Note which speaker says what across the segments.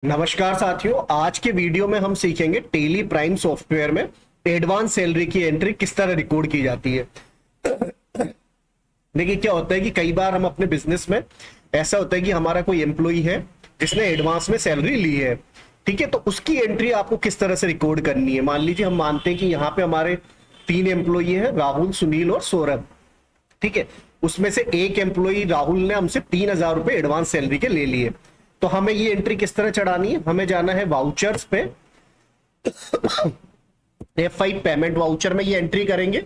Speaker 1: नमस्कार साथियों, आज के वीडियो में हम सीखेंगे टेली प्राइम सॉफ्टवेयर में एडवांस सैलरी की एंट्री किस तरह रिकॉर्ड की जाती है। देखिए क्या होता है कि कई बार हम अपने बिजनेस में ऐसा होता है कि हमारा कोई एम्प्लॉय है जिसने एडवांस में सैलरी ली है, ठीक है। तो उसकी एंट्री आपको किस तरह से रिकॉर्ड करनी है। मान लीजिए हम मानते हैं कि यहाँ पे हमारे 3 एम्प्लॉय हैं, राहुल, सुनील और सौरभ, ठीक है। उसमें से एक एम्प्लॉय राहुल ने हमसे 3,000 रुपए एडवांस सैलरी के ले लिए। तो हमें ये एंट्री किस तरह चढ़ानी है। हमें जाना है वाउचर्स पे, F5 पेमेंट वाउचर में ये एंट्री करेंगे।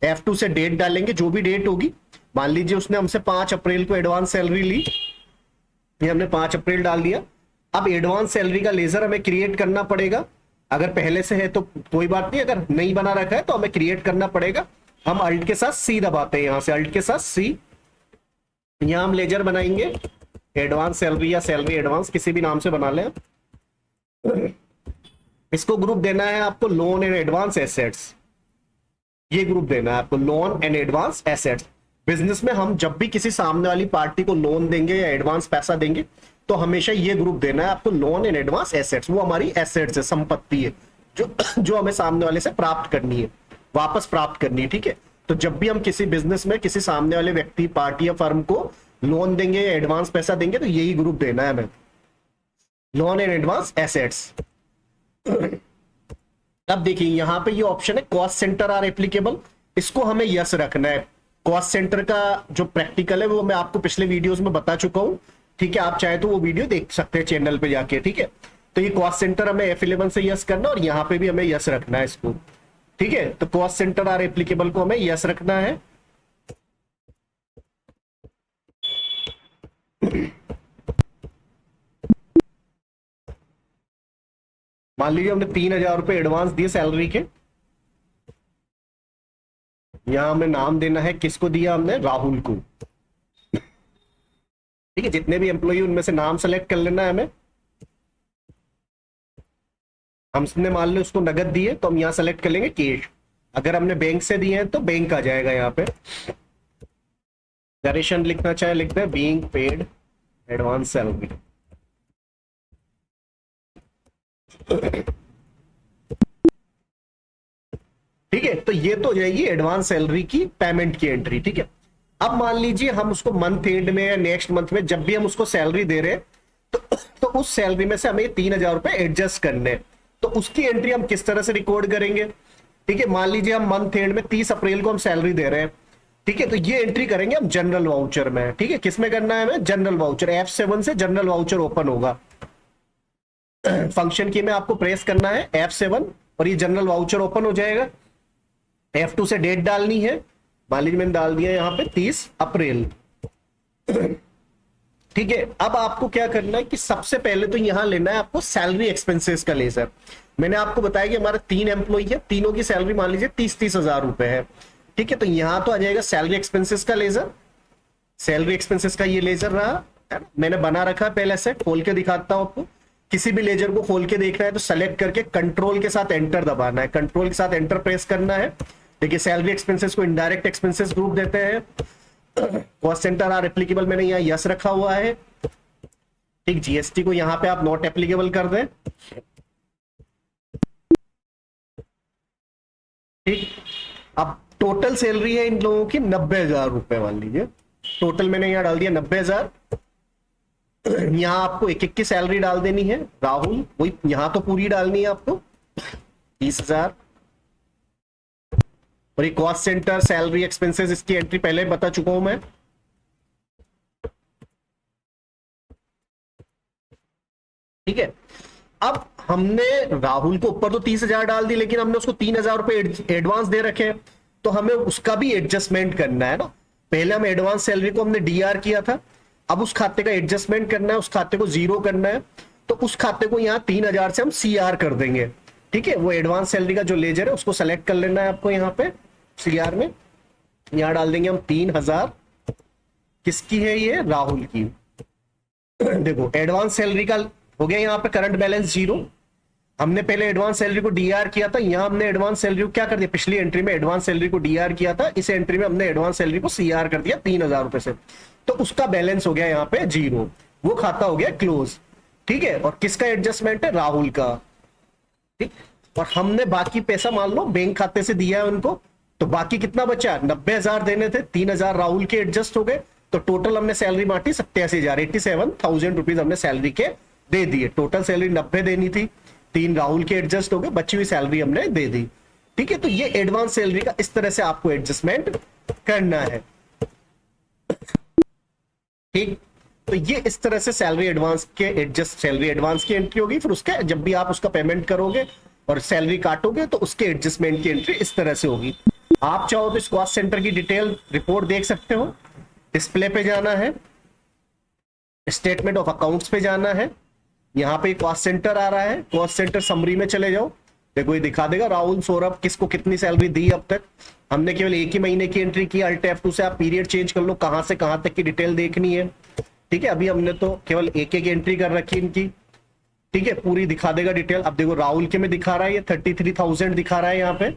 Speaker 1: F2 से डेट डालेंगे, जो भी डेट होगी। मान लीजिए उसने हमसे 5 अप्रैल को एडवांस सैलरी ली, ये हमने 5 अप्रैल डाल दिया। अब एडवांस सैलरी का लेजर हमें क्रिएट करना पड़ेगा। अगर पहले से है तो कोई बात नहीं, अगर नहीं बना रखा है तो हमें क्रिएट करना पड़ेगा। हम अल्ट के साथ सी दबाते हैं, यहां से अल्ट के साथ सी, यहां हम लेजर बनाएंगे। एडवांस सैलरी या सैलरी एडवांस किसी भी नाम से बना लें। इसको ग्रुप देना है आपको लोन एंड एडवांस एसेट्स। ये ग्रुप देना है आपको loan and advance assets. Business में हम जब भी किसी सामने वाली पार्टी को लोन देंगे या एडवांस पैसा देंगे तो हमेशा ये ग्रुप देना है आपको लोन एंड एडवांस एसेट्स। वो हमारी एसेट्स है, संपत्ति है जो हमें सामने वाले से प्राप्त करनी है, वापस प्राप्त करनी है, ठीक है। तो जब भी हम किसी बिजनेस में किसी सामने वाले व्यक्ति, पार्टी या फर्म को लोन देंगे या एडवांस पैसा देंगे तो यही ग्रुप देना है हमें, लोन एंड एडवांस एसेट्स। अब देखिए यहां पे ये ऑप्शन है कॉस्ट सेंटर आर एप्लीकेबल, इसको हमें यस रखना है। कॉस्ट सेंटर का जो प्रैक्टिकल है वो मैं आपको पिछले वीडियोस में बता चुका हूं, ठीक है। आप चाहे तो वो वीडियो देख सकते हैं चैनल पे जाके, ठीक है। तो ये कॉस्ट सेंटर हमें F11 से यस करना और यहां पे भी हमें यस रखना है इसको, ठीक है। तो कॉस्ट सेंटर आर एप्लीकेबल को हमें यस रखना है। मान लीजिए हमने 3,000 रुपए एडवांस दिए सैलरी के। यहां हमें नाम देना है, किसको दिया हमने, राहुल को, ठीक है। जितने भी एम्प्लॉय उनमें से नाम सेलेक्ट कर लेना है हमें। हमने मान लो उसको नगद दिए तो हम यहां सेलेक्ट कर लेंगे कैश। अगर हमने बैंक से दिए हैं तो बैंक आ जाएगा यहाँ पे। डायरेक्शन लिखना चाहे लिख दे, बीइंग पेड एडवांस सैलरी। ठीक है, तो ये तो हो जाएगी एडवांस सैलरी की पेमेंट की एंट्री, ठीक है। अब मान लीजिए हम उसको मंथ एंड में या नेक्स्ट मंथ में जब भी हम उसको सैलरी दे रहे हैं तो उस सैलरी में से हमें 3,000 रुपए एडजस्ट करने हैं। तो उसकी एंट्री हम किस तरह से रिकॉर्ड करेंगे, ठीक है। मान लीजिए हम मंथ एंड में 30 अप्रैल को हम सैलरी दे रहे हैं, ठीक है। तो ये एंट्री करेंगे हम जनरल वाउचर में, ठीक है। किस में करना है हमें, जनरल वाउचर। F7 से जनरल वाउचर ओपन होगा। फंक्शन की में आपको प्रेस करना है F7 और ये जनरल वाउचर ओपन हो जाएगा। F2 से डेट डालनी है, मान लीजिए मैंने डाल दिया यहाँ पे 30 अप्रैल, ठीक है। अब आपको क्या करना है कि सबसे पहले तो यहां लेना है आपको सैलरी एक्सपेंसेस का लेजर। मैंने आपको बताया कि हमारे 3 एम्प्लॉय है, तीनों की सैलरी मान लीजिए 30-30 हजार रुपए है, ठीक है। तो यहां तो आ जाएगा सैलरी एक्सपेंसेस का लेजर। सैलरी एक्सपेंसेस का ये लेजर रहा है, मैंने बना रखा है पहले से। खोल के दिखाता हूं आपको। किसी भी लेजर को खोल के देखना है तो सेलेक्ट करके कंट्रोल के साथ एंटर दबाना है, कंट्रोल के साथ एंटर प्रेस करना है। देखिए सैलरी एक्सपेंसेस को इनडायरेक्ट एक्सपेंसेस ग्रुप देते हैं। कॉस्ट सेंटर आर एप्लीकेबल मैंने यहाँ यस रखा हुआ है, ठीक। जीएसटी को यहाँ पे आप नॉट एप्लीकेबल कर दें, ठीक। अब टोटल सैलरी है इन लोगों की 90,000 रुपए, मान लीजिए टोटल मैंने यहाँ डाल दिया 90,000। यहाँ आपको एक एक की सैलरी डाल देनी है। राहुल वही यहाँ तो पूरी डालनी है आपको 30,000। और ये कॉस्ट सेंटर सैलरी एक्सपेंसेस इसकी एंट्री पहले बता चुका हूं मैं, ठीक है। अब हमने राहुल को ऊपर तो 30,000 डाल दी, लेकिन हमने उसको 3,000 रुपए एडवांस दे रखे हैं, तो हमें उसका भी एडजस्टमेंट करना है ना। पहले हम एडवांस सैलरी को हमने डीआर किया था, अब उस खाते का एडजस्टमेंट करना है, उस खाते को 0 करना है। तो उस खाते को यहाँ 3,000 से हम CR कर देंगे, ठीक है। वो एडवांस सैलरी का जो लेजर है उसको सेलेक्ट कर लेना है आपको यहाँ पे CR में। यहाँ डाल देंगे हम 3,000। किसकी है ये, राहुल की। देखो एडवांस सैलरी का हो गया यहाँ पे करंट बैलेंस 0। हमने पहले एडवांस सैलरी को डीआर किया था, यहाँ हमने एडवांस सैलरी को क्या कर दिया, पिछली एंट्री में एडवांस सैलरी को डीआर किया था, इस एंट्री में हमने एडवांस सैलरी को CR कर दिया 3,000 रुपए से। तो उसका बैलेंस हो गया यहाँ पे 0, वो खाता हो गया क्लोज। ठीक है, और किसका एडजस्टमेंट है? राहुल का। ठीक, और हमने बाकी पैसा मान लो बैंक खाते से दिया है उनको, तो बाकी कितना बचा? 90,000 देने थे, 3,000 राहुल के एडजस्ट हो गए, तो टोटल हमने सैलरी बांटी 87,000, 87,000 रुपीज हमने सैलरी के दे दिए। टोटल सैलरी 90 देनी थी, 3 राहुल के एडजस्ट हो गए, बची हुई सैलरी हमने दे दी। ठीक है, तो ये एडवांस सैलरी का इस तरह से आपको एडजस्टमेंट करना है। ठीक, तो ये इस तरह से सैलरी एडवांस की एंट्री होगी। फिर उसके जब भी आप उसका पेमेंट करोगे और सैलरी काटोगे तो उसके एडजस्टमेंट की एंट्री इस तरह से होगी। आप चाहो तो इस कॉस्ट सेंटर की डिटेल रिपोर्ट देख सकते हो। डिस्प्ले पे जाना है, स्टेटमेंट ऑफ अकाउंट्स पे जाना है, यहाँ पे कॉस्ट सेंटर आ रहा है, कॉस्ट सेंटर समरी में चले जाओ, देखो ये दिखा देगा राहुल सौरभ किसको कितनी सैलरी दी अब तक। हमने केवल एक ही महीने की एंट्री की। अल्ट F2 से आप पीरियड चेंज कर लो, कहां से कहां तक की डिटेल देखनी है। ठीक है, अभी हमने तो केवल एक एक एंट्री कर रखी इनकी। ठीक है, पूरी दिखा देगा डिटेल। अब देखो राहुल के में दिखा रहा है ये 33,000 दिखा रहा है यहाँ पे,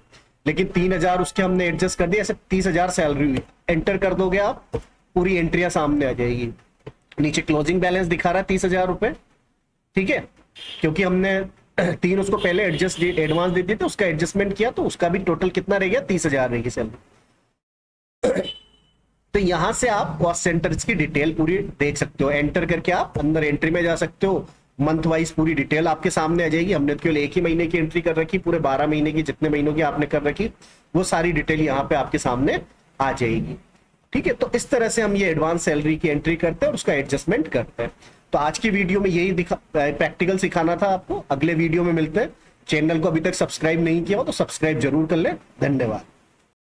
Speaker 1: लेकिन 3,000 उसके हमने एडजस्ट कर दिया, ऐसे 30,000 सैलरी हुई। एंटर कर दोगे आप, पूरी एंट्रियां सामने आ जाएगी। नीचे क्लोजिंग बैलेंस दिखा रहा है 30,000 रुपए। ठीक है, क्योंकि हमने 3 उसको पहले एडवांस दे दिए थे, उसका एडजस्टमेंट किया तो उसका भी टोटल कितना रह गया? 30,000 रहेगी सैलरी। तो यहां से आप कॉस्ट सेंटर्स की डिटेल पूरी देख सकते हो। एंटर करके आप अंदर एंट्री में जा सकते हो, मंथ वाइज पूरी डिटेल आपके सामने आ जाएगी। हमने केवल एक ही महीने की एंट्री कर रखी, पूरे 12 महीने की जितने महीनों की आपने कर रखी वो सारी डिटेल यहाँ पे आपके सामने आ जाएगी। ठीक है, तो इस तरह से हम ये एडवांस सैलरी की एंट्री करते हैं और उसका एडजस्टमेंट करते हैं। तो आज की वीडियो में यही प्रैक्टिकल सिखाना था आपको। अगले वीडियो में मिलते हैं। चैनल को अभी तक सब्सक्राइब नहीं किया हो तो सब्सक्राइब जरूर कर ले। धन्यवाद।